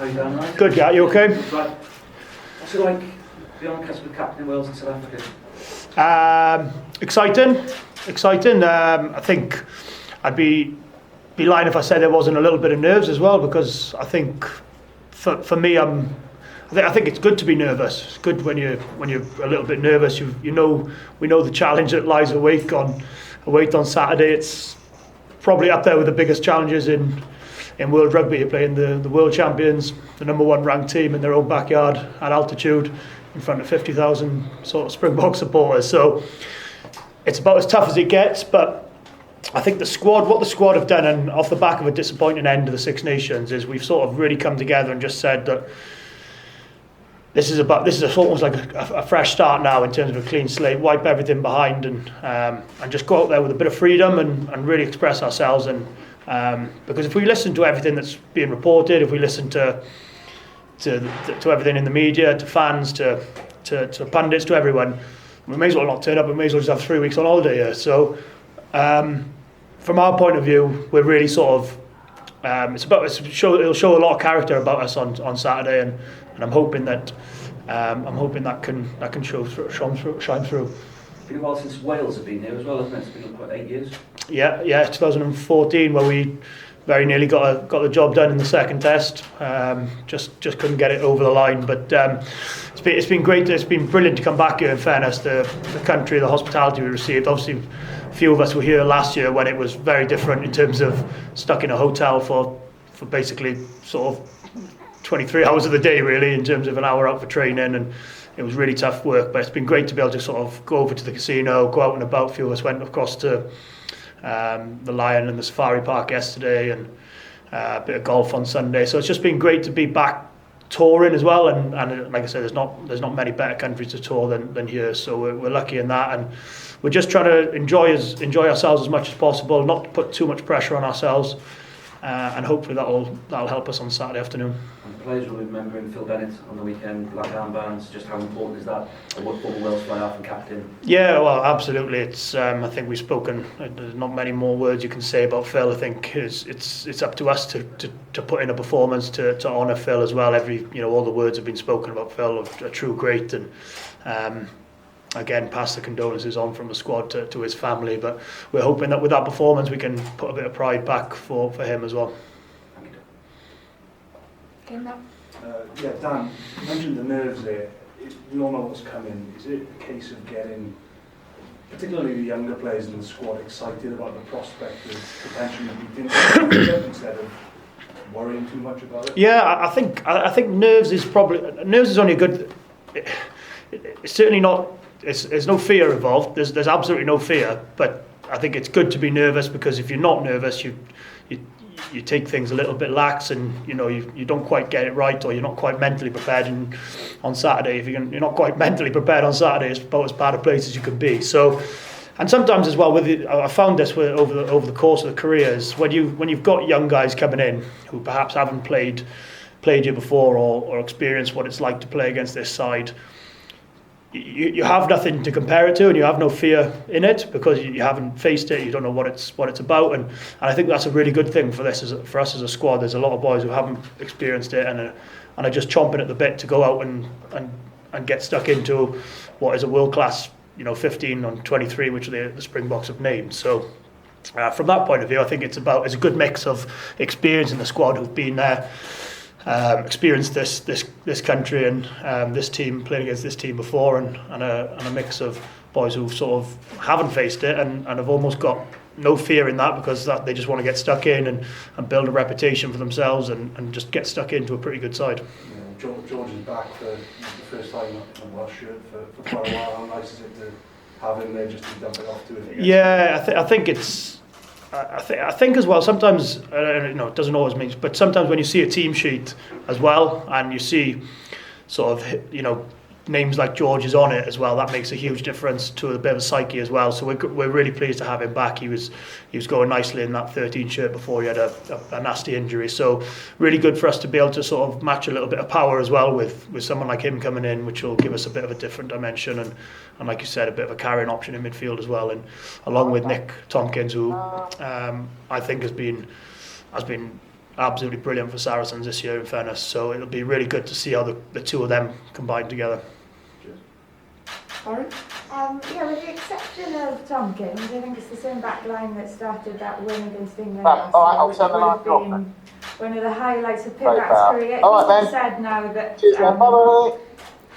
How are you doing, right? Good, yeah, you okay? Right. What's it like being on the cusp of captain in Wales and South Africa? Exciting. I think I'd be lying if I said there wasn't a little bit of nerves as well, because I think for me, I think it's good to be nervous. It's good when you're a little bit nervous. We know the challenge that lies await on Saturday. It's probably up there with the biggest challenges in world rugby. You're playing the world champions, the number one ranked team in their own backyard at altitude in front of 50,000 sort of Springboks supporters. So it's about as tough as it gets, but I think what the squad have done, and off the back of a disappointing end of the Six Nations, is we've sort of really come together and just said that this is almost like a fresh start now in terms of a clean slate, wipe everything behind and just go out there with a bit of freedom and really express ourselves. And because if we listen to everything that's being reported, if we listen to everything in the media, to fans, to pundits, to everyone, we may as well not turn up. We may as well just have 3 weeks on holiday here. So from our point of view, we're really sort of it'll show a lot of character about us on Saturday, and I'm hoping that can shine through. It's been a while since Wales have been here as well, hasn't it? It's been quite 8 years. Yeah, 2014, where we very nearly got the job done in the second test. Just couldn't get it over the line. But it's been great. It's been brilliant to come back here. In fairness, the country, the hospitality we received. Obviously, a few of us were here last year when it was very different in terms of stuck in a hotel for basically sort of 23 hours of the day, really, in terms of an hour out for training, and it was really tough work. But it's been great to be able to sort of go over to the casino, go out and about. A few of us went across to the Lion and the Safari Park yesterday, and a bit of golf on Sunday. So it's just been great to be back touring as well. And like I said, there's not many better countries to tour than here. So we're lucky in that, and we're just trying to enjoy ourselves as much as possible, not put too much pressure on ourselves, and hopefully that'll help us on Saturday afternoon. And the players will be remembering Phil Bennett on the weekend, black armbands. Just how important is that? What former Wales fly half and captain? Yeah, well, absolutely. It's I think we've spoken. There's not many more words you can say about Phil. I think it's up to us to put in a performance to honour Phil as well. All the words have been spoken about Phil, a true great, and again, pass the condolences on from the squad to his family. But we're hoping that with that performance we can put a bit of pride back for him as well. Yeah, Dan, you mentioned the nerves there. We all know what's coming. Is it a case of getting, particularly the younger players in the squad, excited about the prospect of potentially beating instead of worrying too much about it? Yeah, I think nerves is only a good. It's certainly not. There's no fear involved. There's absolutely no fear. But I think it's good to be nervous, because if you're not nervous, you take things a little bit lax, and you don't quite get it right, or you're not quite mentally prepared. And on Saturday, if you're not quite mentally prepared on Saturday, it's about as bad a place as you can be. So, and sometimes as well, I found this over the course of the careers, when you've got young guys coming in who perhaps haven't played here before, or experienced what it's like to play against this side. You have nothing to compare it to, and you have no fear in it, because you haven't faced it. You don't know what it's about, and I think that's a really good thing for us as a squad. There's a lot of boys who haven't experienced it and are just chomping at the bit to go out and get stuck into what is a world class 15 on 23, which the Springboks have named. So from that point of view, I think it's a good mix of experience in the squad who've been there. Experienced this country and this team, playing against this team before, and a mix of boys who sort of haven't faced it and have almost got no fear in that, because they just want to get stuck in and build a reputation for themselves and just get stuck into a pretty good side. Yeah, George is back for the first time on Welsh shirt for quite a while. How nice is it to have him there just to dump it off to it? Yeah, I think it's. I think as well, sometimes, it doesn't always mean, but sometimes when you see a team sheet as well, and you see sort of, names like George is on it as well, that makes a huge difference to a bit of a psyche as well. So we're really pleased to have him back. He was going nicely in that 13 shirt before he had a nasty injury. So really good for us to be able to sort of match a little bit of power as well with someone like him coming in, which will give us a bit of a different dimension and like you said, a bit of a carrying option in midfield as well. And along with Nick Tompkins, who I think has been absolutely brilliant for Saracens this year, in fairness. So it'll be really good to see how the two of them combine together. Aaron? Yeah, with the exception of Tompkins, I think it's the same back line that started that win against England Right, last all right, year, I'll which send the would have last drop been one of the highlights of Very Pivac's proud. career. All right, He's then. said now that Cheers, man. Bye-bye.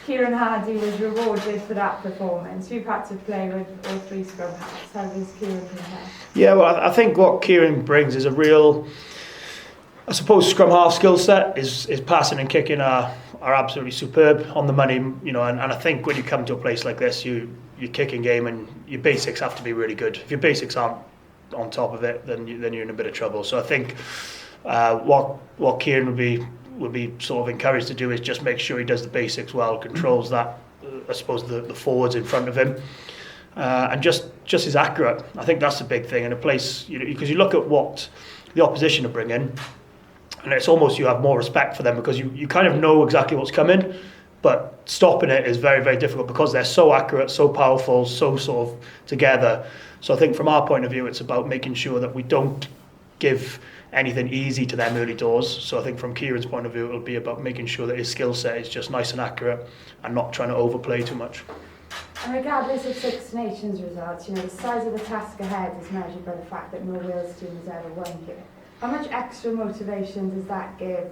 Kieran Hardy was rewarded for that performance. You've had to play with all three scrum halves. How does Kieran compare? Yeah, well, I think what Kieran brings is a real, I suppose, scrum half skill set. His passing and kicking are absolutely superb, on the money, you know. And I think when you come to a place like this, your kicking game and your basics have to be really good. If your basics aren't on top of it, then you're in a bit of trouble. So I think what Kieran would be sort of encouraged to do is just make sure he does the basics well, controls that, I suppose, the forwards in front of him, and just is accurate. I think that's the big thing in a place, you know, because you look at what the opposition are bringing, and it's almost you have more respect for them because you kind of know exactly what's coming, but stopping it is very, very difficult because they're so accurate, so powerful, so sort of together. So I think from our point of view, it's about making sure that we don't give anything easy to them early doors. So I think from Kieran's point of view, it'll be about making sure that his skill set is just nice and accurate and not trying to overplay too much. And regardless of Six Nations results, you know, the size of the task ahead is measured by the fact that no Wales team has ever won here. How much extra motivation does that give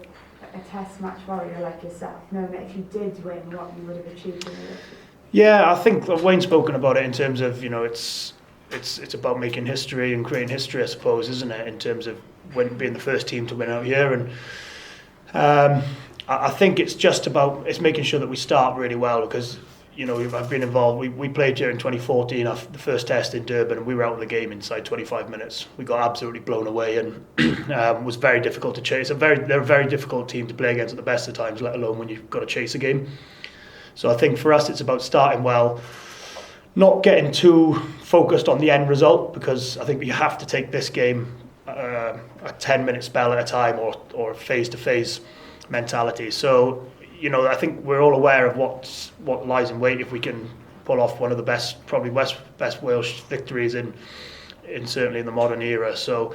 a test match warrior like yourself, knowing that if you did win, what you would have achieved in the league? Yeah, I think Wayne's spoken about it in terms of, you know, it's about making history and creating history, I suppose, isn't it? In terms of being the first team to win out here, and I think it's just about making sure that we start really well because, you know, I've been involved. We played here in 2014, the first test in Durban, and we were out of the game inside 25 minutes. We got absolutely blown away, and was very difficult to chase. They're a very difficult team to play against at the best of times, let alone when you've got to chase a game. So I think for us, it's about starting well, not getting too focused on the end result, because I think you have to take this game a 10-minute spell at a time or a phase-to-phase mentality. So, you know, I think we're all aware of what lies in wait if we can pull off one of the best, probably best Welsh victories in certainly in the modern era. So,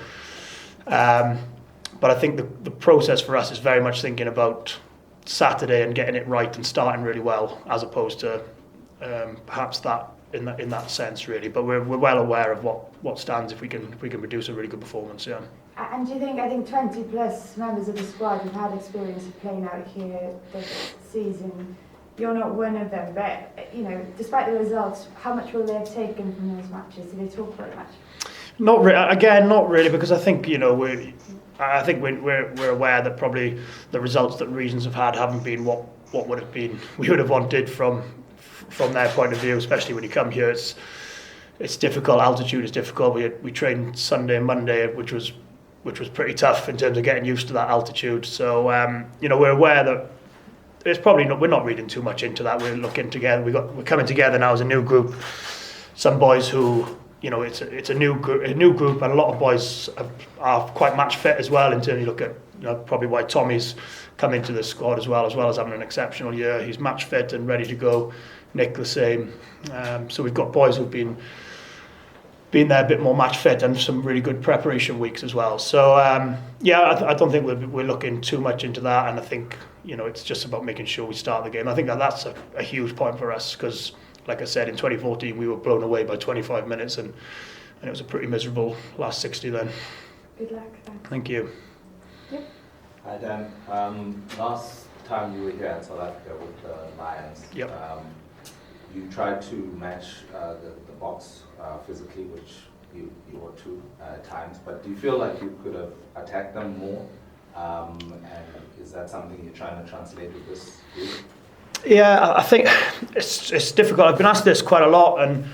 but I think the process for us is very much thinking about Saturday and getting it right and starting really well, as opposed to perhaps that in that sense really. But we're well aware of what stands if we can produce a really good performance. Yeah. And do you think, I think 20 plus members of the squad have had experience of playing out here this season. You're not one of them, but, you know, despite the results, how much will they have taken from those matches? Do they talk about it much? Not really, because I think, you know, we're aware that probably the results that Regions have had haven't been what would have been we would have wanted from their point of view, especially when you come here. It's difficult. Altitude is difficult. We trained Sunday and Monday, which was pretty tough in terms of getting used to that altitude. So you know, we're aware that it's probably not. We're not reading too much into that. We're looking together. We're coming together now as a new group. Some boys who, you know, it's a new group, and a lot of boys are quite match fit as well. In terms, you look at, you know, probably why Tommy's come into the squad as well as having an exceptional year. He's match fit and ready to go. Nick the same. So we've got boys who've been there a bit more match fit and some really good preparation weeks as well. So I don't think we're looking too much into that, and I think, you know, it's just about making sure we start the game. I think that's a huge point for us because, like I said, in 2014 we were blown away by 25 minutes and it was a pretty miserable last 60 then. Good luck. Thanks. Thank you. Yep. Hi Dan. Last time you were here in South Africa with the Lions, Yep. You tried to match the box physically, which you ought to at times, but do you feel like you could have attacked them more? And is that something you're trying to translate with this group? Yeah, I think it's difficult. I've been asked this quite a lot, and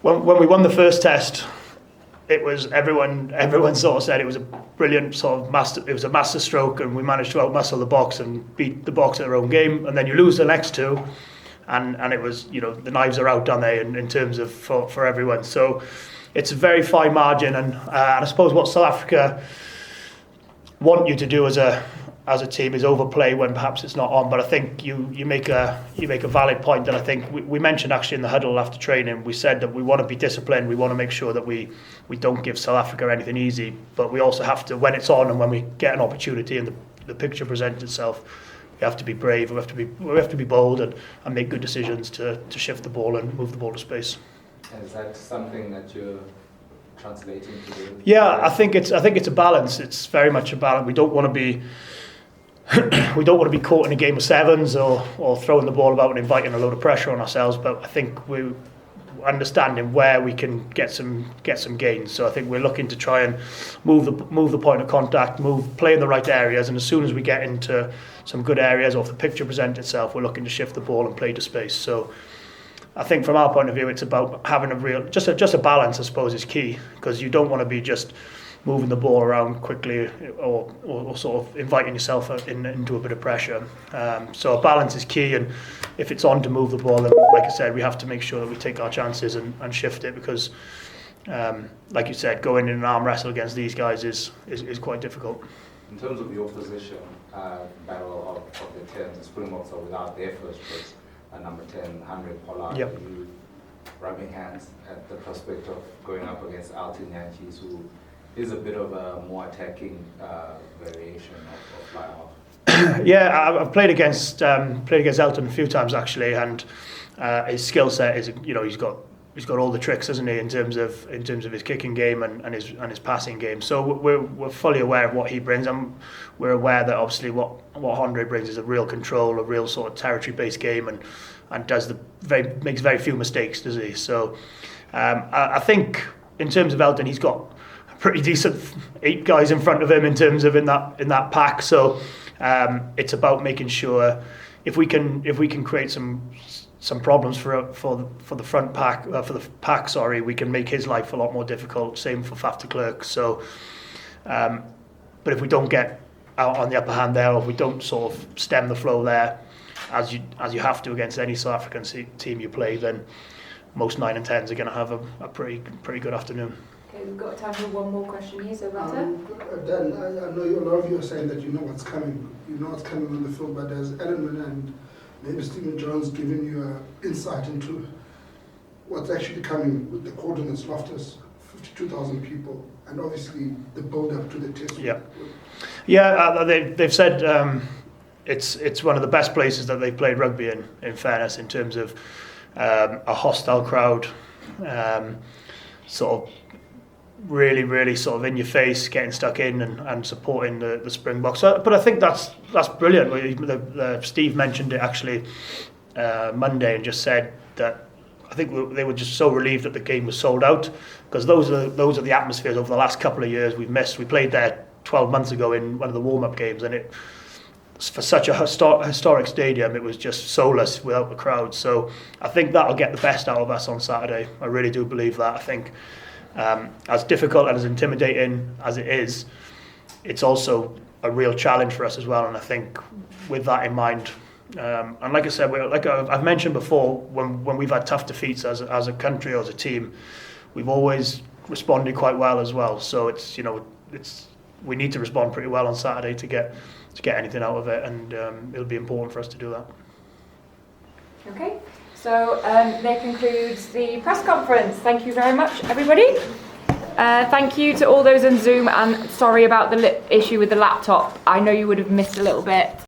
when we won the first test, it was everyone sort of said it was a brilliant sort of master stroke, and we managed to outmuscle the box and beat the box at their own game. And then you lose the next two, and it was, you know, the knives are out, aren't they, in terms of for everyone. So it's a very fine margin, and I suppose what South Africa want you to do as a as a team is overplay when perhaps it's not on. But I think you make a valid point that I think we mentioned actually in the huddle after training. We said that we want to be disciplined. We want to make sure that we don't give South Africa anything easy. But we also have to, when it's on and when we get an opportunity and the picture presents itself, we have to be brave. We have to be bold and make good decisions to shift the ball and move the ball to space. Is that something that you're translating to the... Yeah, I think it's a balance. It's very much a balance. We don't want to be caught in a game of sevens or throwing the ball about and inviting a load of pressure on ourselves. But I think we're understanding where we can get some gains. So I think we're looking to try and move the point of contact, play in the right areas, and as soon as we get into some good areas, or if the picture presents itself, we're looking to shift the ball and play to space. So I think from our point of view, it's about having just a balance, I suppose, is key, because you don't want to be just moving the ball around quickly or sort of inviting yourself into a bit of pressure. So a balance is key, and if it's on to move the ball, then like I said, we have to make sure that we take our chances and shift it, because like you said, going in an arm wrestle against these guys is quite difficult. In terms of your position, battle of the 10s, the Springboks are without their first choice, number 10, Henry Pollard. Yep. Are you rubbing hands at the prospect of going up against Alton Yankees, who is a bit of a more attacking variation of fly half? Yeah, I've played against Elton a few times actually, and his skill set is, he's got all the tricks, hasn't he, in terms of his kicking game and his passing game. So we're fully aware of what he brings, and we're aware that obviously what Andre brings is a real control, a real sort of territory-based game, and makes very few mistakes, does he? So I think in terms of Elton, he's got a pretty decent 8 guys in front of him in terms of in that pack. So it's about making sure if we can create some problems for the front pack, for the pack, we can make his life a lot more difficult. Same for Faf de Klerk. So, but if we don't get out on the upper hand there, or if we don't sort of stem the flow there, as you have to against any South African team you play, then most 9 and 10s are going to have a pretty good afternoon. Okay, we've got time for one more question here, so Dan, I know a lot of you are saying that you know what's coming. You know what's coming on the field, but there's Edelman and maybe Stephen Jones giving you an insight into what's actually coming with the coordinates, Loftus, 52,000 people, and obviously the build-up to the test. Yeah, they've said it's one of the best places that they've played rugby in fairness, in terms of a hostile crowd, sort of really sort of in your face, getting stuck in and supporting the Springboks. But I think that's brilliant. Steve mentioned it actually Monday, and just said that I think they were just so relieved that the game was sold out, because those are the atmospheres over the last couple of years we've missed. We played there 12 months ago in one of the warm-up games, and it, for such a historic stadium, it was just soulless without the crowd. So I think that'll get the best out of us on Saturday. I really do believe that. I think as difficult and as intimidating as it is, it's also a real challenge for us as well. And I think with that in mind, and like I said, like I've mentioned before, when we've had tough defeats as a country or as a team, we've always responded quite well as well. So we need to respond pretty well on Saturday to get anything out of it, and it'll be important for us to do that. Okay, so that concludes the press conference. Thank you very much, everybody. Thank you to all those on Zoom, and sorry about the issue with the laptop. I know you would have missed a little bit.